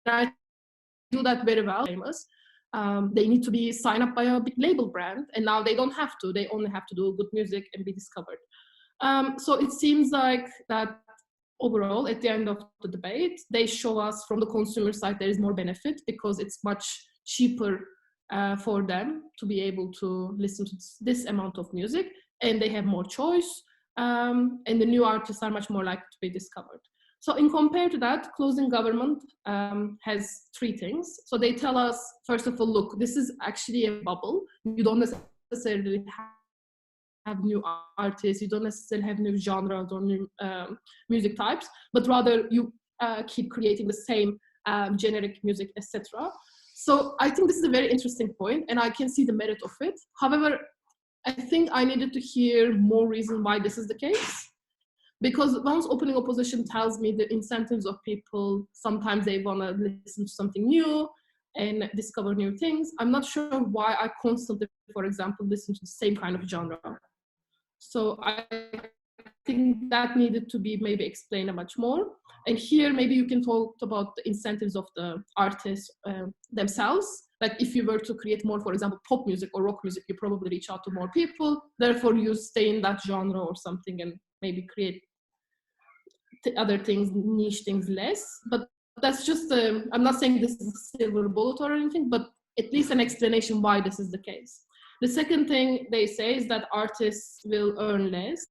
I do that very well. Famous. They need to be signed up by a big label brand, and now they don't have to. They only have to do good music and be discovered. So it seems like that overall, at the end of the debate, they show us from the consumer side there is more benefit, because it's much cheaper for them to be able to listen to this amount of music, and they have more choice, and the new artists are much more likely to be discovered. So in compared to that, closing government has three things. So they tell us, first of all, look, this is actually a bubble. You don't necessarily have new artists, you don't necessarily have new genres or new music types, but rather you keep creating the same generic music, etc. So I think this is a very interesting point, and I can see the merit of it. However, I think I needed to hear more reason why this is the case. Because once opening opposition tells me the incentives of people, sometimes they want to listen to something new and discover new things. I'm not sure why I constantly, for example, listen to the same kind of genre. So I think that needed to be maybe explained much more. And here, maybe you can talk about the incentives of the artists themselves. Like if you were to create more, for example, pop music or rock music, you probably reach out to more people. Therefore, you stay in that genre or something and maybe create other things, niche things less. But that's just, I'm not saying this is a silver bullet or anything, but at least an explanation why this is the case. The second thing they say is that artists will earn less.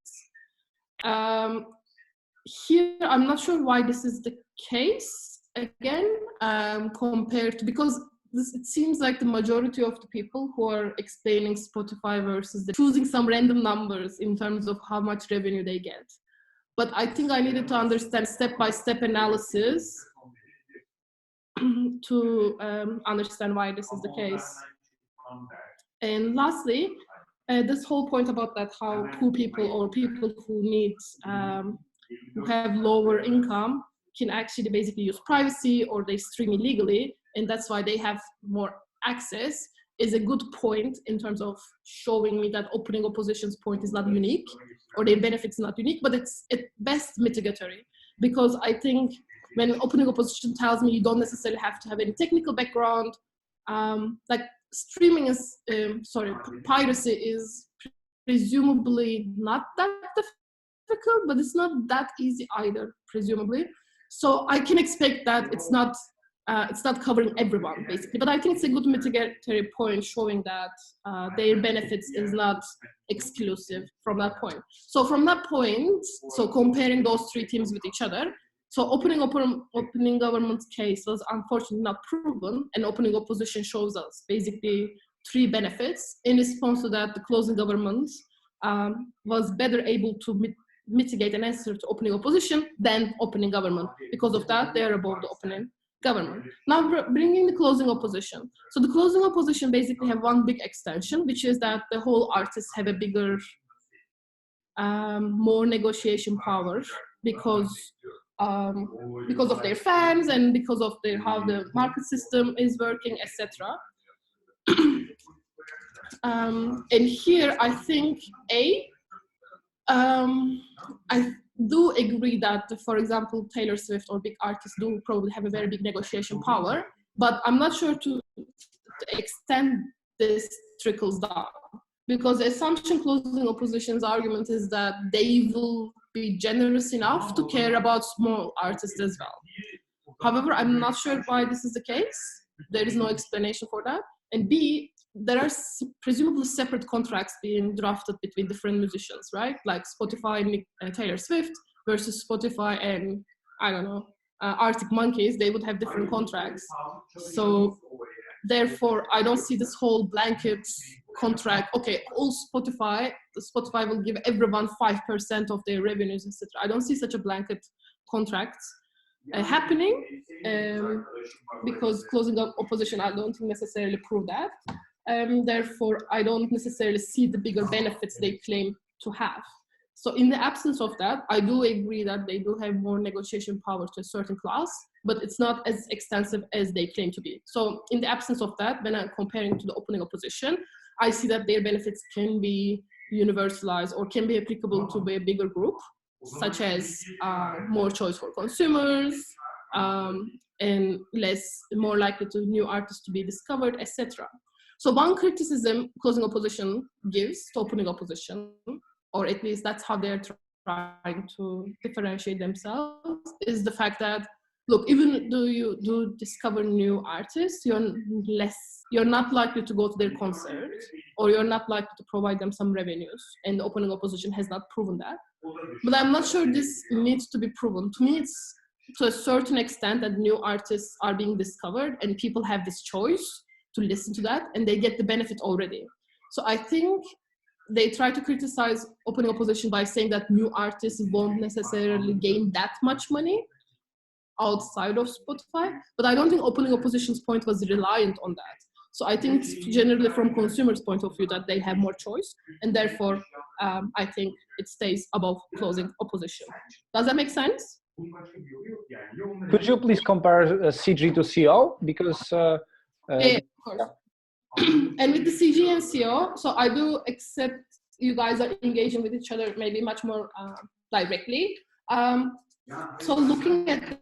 here, I'm not sure why this is the case again, compared to, because it seems like the majority of the people who are explaining Spotify versus choosing some random numbers in terms of how much revenue they get. But I think I needed to understand step-by-step analysis to understand why this is the case. And lastly, this whole point about that how poor people or people who need, who have lower income can actually basically use privacy or they stream illegally, and that's why they have more access, is a good point in terms of showing me that opening opposition's point is not unique, or their benefits not unique, but it's at best mitigatory. Because I think when opening opposition tells me you don't necessarily have to have any technical background, like streaming is, piracy is presumably not that difficult, but it's not that easy either, presumably. So I can expect that it's not covering everyone, basically. But I think it's a good mitigatory point showing that their benefits is not exclusive from that point. So from that point, so comparing those three teams with each other, so opening government's case was unfortunately not proven, and opening opposition shows us basically three benefits. In response to that, the closing government was better able to mitigate an answer to opening opposition than opening government. Because of that, they are above the opening government. Now bringing the closing opposition. So the closing opposition basically have one big extension, which is that the whole artists have a bigger, more negotiation power because of their fans and because of how the market system is working, etc. And here I think I do agree that, for example, Taylor Swift or big artists do probably have a very big negotiation power, but I'm not sure to the extent this trickles down. Because the assumption closing opposition's argument is that they will be generous enough to care about small artists as well. However, I'm not sure why this is the case. There is no explanation for that. And B, there are presumably separate contracts being drafted between different musicians, right? Like Spotify and Taylor Swift versus Spotify and, I don't know, Arctic Monkeys, they would have different contracts. So therefore, I don't see this whole blanket contract. Okay, all Spotify will give everyone 5% of their revenues, etc. I don't see such a blanket contract happening because closing up opposition, I don't think necessarily prove that. Therefore, I don't necessarily see the bigger benefits they claim to have. So in the absence of that, I do agree that they do have more negotiation power to a certain class, but it's not as extensive as they claim to be. So in the absence of that, when I'm comparing to the opening opposition, I see that their benefits can be universalized or can be applicable to a bigger group, such as more choice for consumers, and more likely to new artists to be discovered, etc. So one criticism closing opposition gives to opening opposition, or at least that's how they're trying to differentiate themselves, is the fact that, look, even though you do discover new artists, you're not likely to go to their concert, or you're not likely to provide them some revenues, and the opening opposition has not proven that. But I'm not sure this needs to be proven. To me, it's to a certain extent that new artists are being discovered and people have this choice to listen to that and they get the benefit already. So I think they try to criticize opening opposition by saying that new artists won't necessarily gain that much money outside of Spotify, but I don't think opening opposition's point was reliant on that. So I think it's generally from consumers' point of view that they have more choice, and therefore I think it stays above closing opposition. Does that make sense? Could you please compare CG to CO? Because yeah, of course. And with the CG and CO, so I do accept you guys are engaging with each other maybe much more directly. So looking at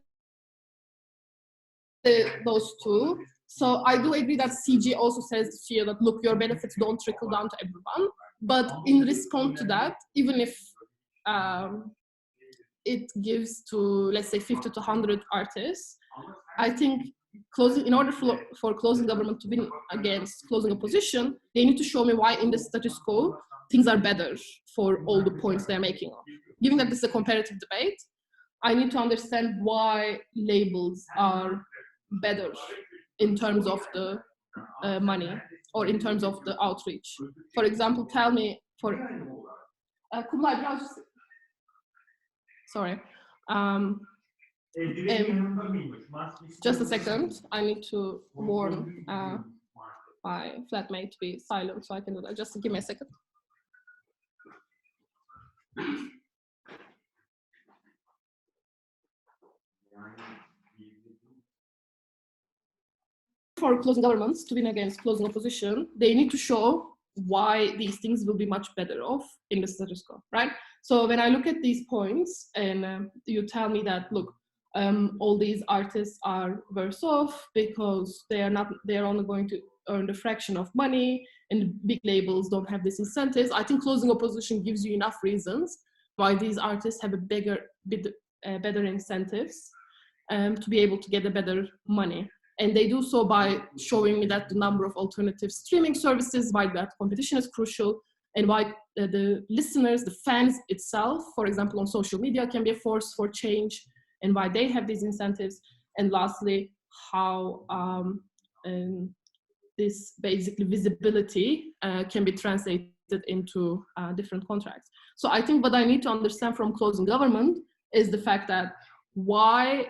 those two, so I do agree that CG also says to CO that, look, your benefits don't trickle down to everyone. But in response to that, even if it gives to, let's say, 50 to 100 artists, I think in order for closing government to win against closing opposition, they need to show me why in the status quo things are better for all the points they're making. Given that this is a comparative debate, I need to understand why labels are better in terms of the money or in terms of the outreach. For example, tell me for Kamilla, sorry. Just a second. I need to warn my flatmate to be silent so I can do that. Just give me a second. For closing governments to win against closing opposition, they need to show why these things will be much better off in the status quo, right? So when I look at these points and you tell me that, look, all these artists are worse off because they're only going to earn the fraction of money and big labels don't have these incentives. I think closing opposition gives you enough reasons why these artists have a better incentives to be able to get a better money. And they do so by showing me that the number of alternative streaming services, why that competition is crucial, and why the listeners, the fans itself, for example, on social media can be a force for change, and why they have these incentives. And lastly, how this basically visibility can be translated into different contracts. So I think what I need to understand from closing government is the fact that why,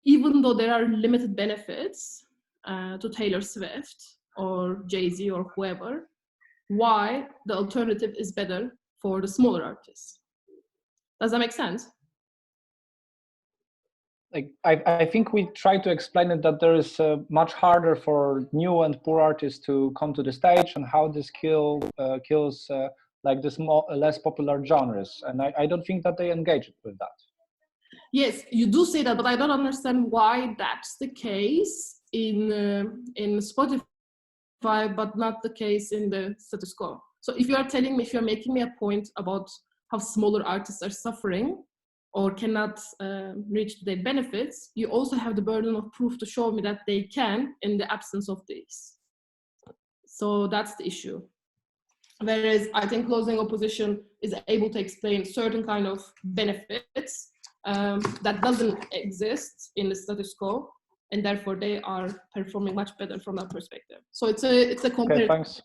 even though there are limited benefits to Taylor Swift or Jay-Z or whoever, why the alternative is better for the smaller artists. Does that make sense? I think we try to explain it that there is much harder for new and poor artists to come to the stage, and how this kills like this less popular genres. And I don't think that they engage with that. Yes, you do say that, but I don't understand why that's the case in Spotify, but not the case in the status quo. So if you are telling me, if you're making me a point about how smaller artists are suffering or cannot reach their benefits, you also have the burden of proof to show me that they can in the absence of these. So that's the issue. Whereas I think closing opposition is able to explain certain kind of benefits that doesn't exist in the status quo, and therefore they are performing much better from that perspective. So it's a comparative. Okay, thanks.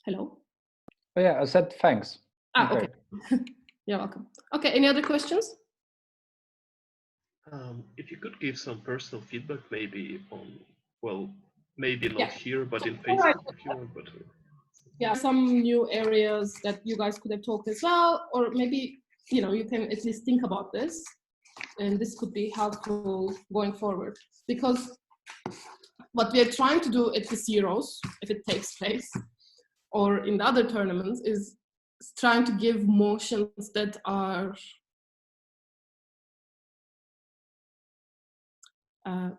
Hello? Oh, yeah, I said thanks. Okay. You're welcome. Okay, any other questions? If you could give some personal feedback, maybe on, well, maybe not here, but in Facebook, if you want. But yeah, some new areas that you guys could have talked as well, or maybe you can at least think about this, and this could be helpful going forward. Because what we are trying to do at the Zeros, if it takes place, or in the other tournaments, is trying to give motions that are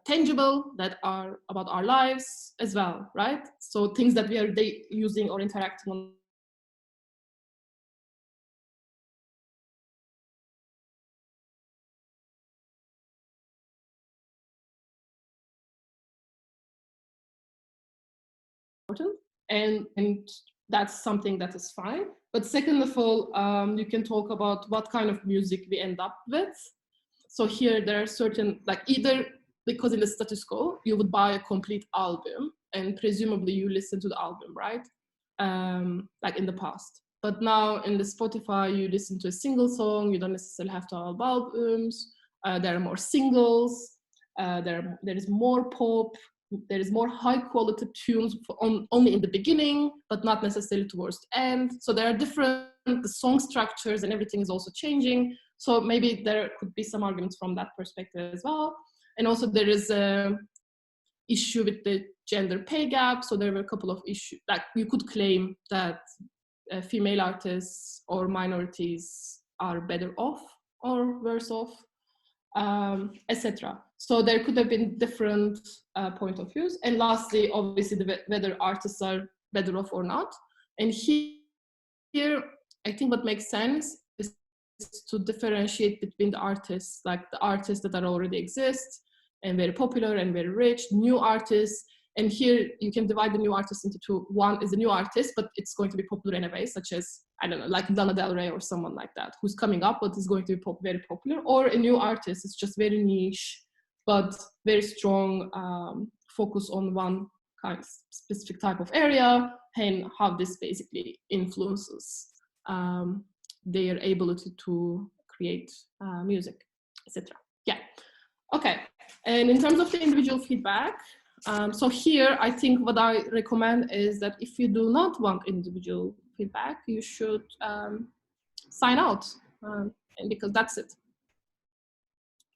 tangible, that are about our lives as well, right? So things that we are using or interacting on. And that's something that is fine. But second of all, you can talk about what kind of music we end up with. So here there are certain, like either because in the status quo, you would buy a complete album and presumably you listen to the album, right? Like in the past. But now in the Spotify, you listen to a single song, you don't necessarily have to have albums. There are more singles, there is more pop, there is more high quality tunes only in the beginning, but not necessarily towards the end. So there are different, the song structures and everything is also changing. So maybe there could be some arguments from that perspective as well. And also there is a issue with the gender pay gap. So there were a couple of issues, like you could claim that female artists or minorities are better off or worse off, etc. So there could have been different point of views. And lastly, obviously, whether artists are better off or not. And here, I think what makes sense is to differentiate between the artists, like the artists that already exist and very popular and very rich, new artists, And here you can divide the new artists into two. One is a new artist, but it's going to be popular anyway, such as, I don't know, like Lana Del Rey or someone like that, who's coming up, but is going to be very popular. Or a new artist, it's just very niche, but very strong focus on one kind of specific type of area, and how this basically influences their ability to create music, etc. Yeah, okay. And in terms of the individual feedback, so here I think what I recommend is that if you do not want individual feedback, you should sign out, and because that's it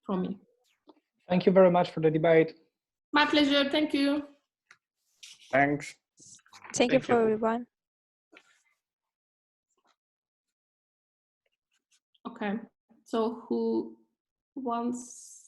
from me. Thank you very much for the debate. My pleasure, thank you. Thanks. Thank you for everyone. Okay, so who wants